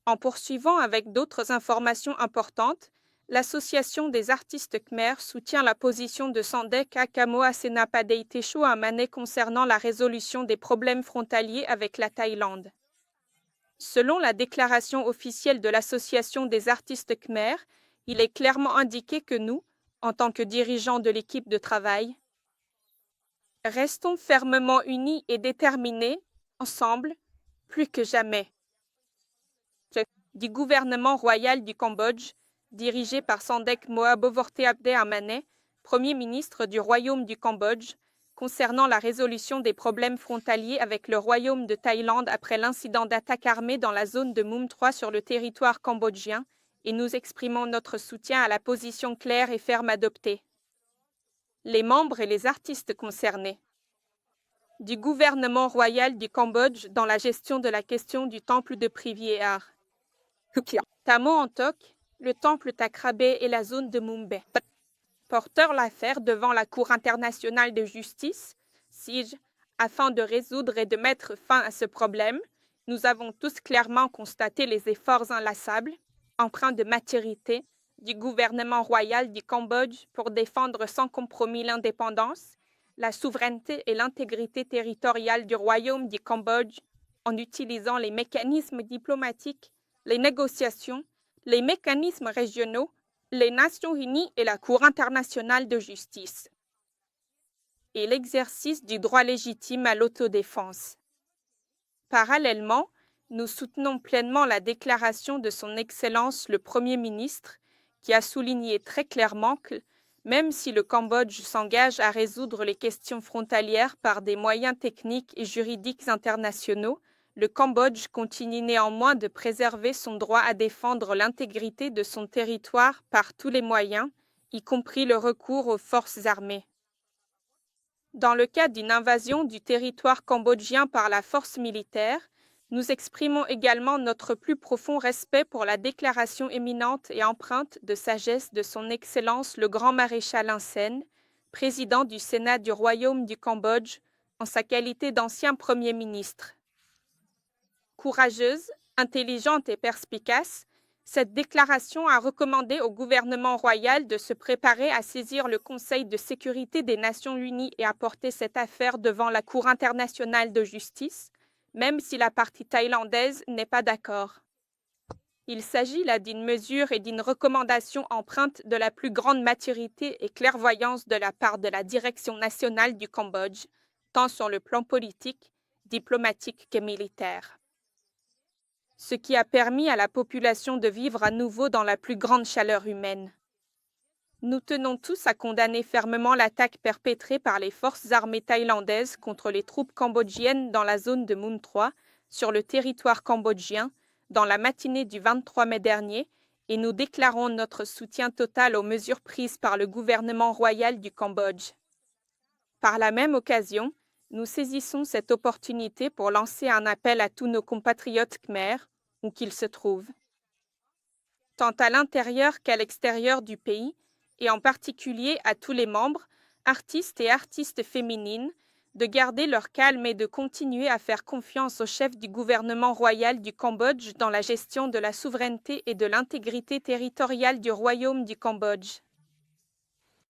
En poursuivant avec d'autres informations importantes, l'Association des artistes khmers soutient la position de Sandek Akamoa Senapade Tesho Amane concernant la résolution des problèmes frontaliers avec la Thaïlande. Selon la déclaration officielle de l'Association des artistes khmers, il est clairement indiqué que nous, en tant que dirigeants de l'équipe de travail, restons fermement unis et déterminés, ensemble, plus que jamais. Du gouvernement royal du Cambodge, dirigé par Sandek Moabovorte Abde Amane, Premier ministre du Royaume du Cambodge, concernant la résolution des problèmes frontaliers avec le Royaume de Thaïlande après l'incident d'attaque armée dans la zone de Moum 3 sur le territoire cambodgien, et nous exprimons notre soutien à la position claire et ferme adoptée. Les membres et les artistes concernés. Du gouvernement royal du Cambodge dans la gestion de la question du temple de Privière. Tamo Antok, le temple Takrabé et la zone de Mumbai. Porteurs l'affaire devant la Cour internationale de justice, SIJ, afin de résoudre et de mettre fin à ce problème, nous avons tous clairement constaté les efforts inlassables, empreints de maturité, du gouvernement royal du Cambodge pour défendre sans compromis l'indépendance, la souveraineté et l'intégrité territoriale du Royaume du Cambodge en utilisant les mécanismes diplomatiques, les négociations, les mécanismes régionaux, les Nations unies et la Cour internationale de justice, et l'exercice du droit légitime à l'autodéfense. Parallèlement, nous soutenons pleinement la déclaration de Son Excellence le Premier ministre, qui a souligné très clairement que, même si le Cambodge s'engage à résoudre les questions frontalières par des moyens techniques et juridiques internationaux, le Cambodge continue néanmoins de préserver son droit à défendre l'intégrité de son territoire par tous les moyens, y compris le recours aux forces armées. Dans le cas d'une invasion du territoire cambodgien par la force militaire, nous exprimons également notre plus profond respect pour la déclaration éminente et empreinte de sagesse de Son Excellence le Grand Maréchal Hun Sen, président du Sénat du Royaume du Cambodge, en sa qualité d'ancien Premier ministre. Courageuse, intelligente et perspicace, cette déclaration a recommandé au gouvernement royal de se préparer à saisir le Conseil de sécurité des Nations unies et à porter cette affaire devant la Cour internationale de justice, même si la partie thaïlandaise n'est pas d'accord. Il s'agit là d'une mesure et d'une recommandation empreinte de la plus grande maturité et clairvoyance de la part de la direction nationale du Cambodge, tant sur le plan politique, diplomatique que militaire. Ce qui a permis à la population de vivre à nouveau dans la plus grande chaleur humaine. Nous tenons tous à condamner fermement l'attaque perpétrée par les forces armées thaïlandaises contre les troupes cambodgiennes dans la zone de Moum 3, sur le territoire cambodgien, dans la matinée du 23 mai dernier, et nous déclarons notre soutien total aux mesures prises par le gouvernement royal du Cambodge. Par la même occasion, nous saisissons cette opportunité pour lancer un appel à tous nos compatriotes khmers, où qu'ils se trouvent, tant à l'intérieur qu'à l'extérieur du pays, et en particulier à tous les membres, artistes et artistes féminines, de garder leur calme et de continuer à faire confiance au chef du gouvernement royal du Cambodge dans la gestion de la souveraineté et de l'intégrité territoriale du Royaume du Cambodge.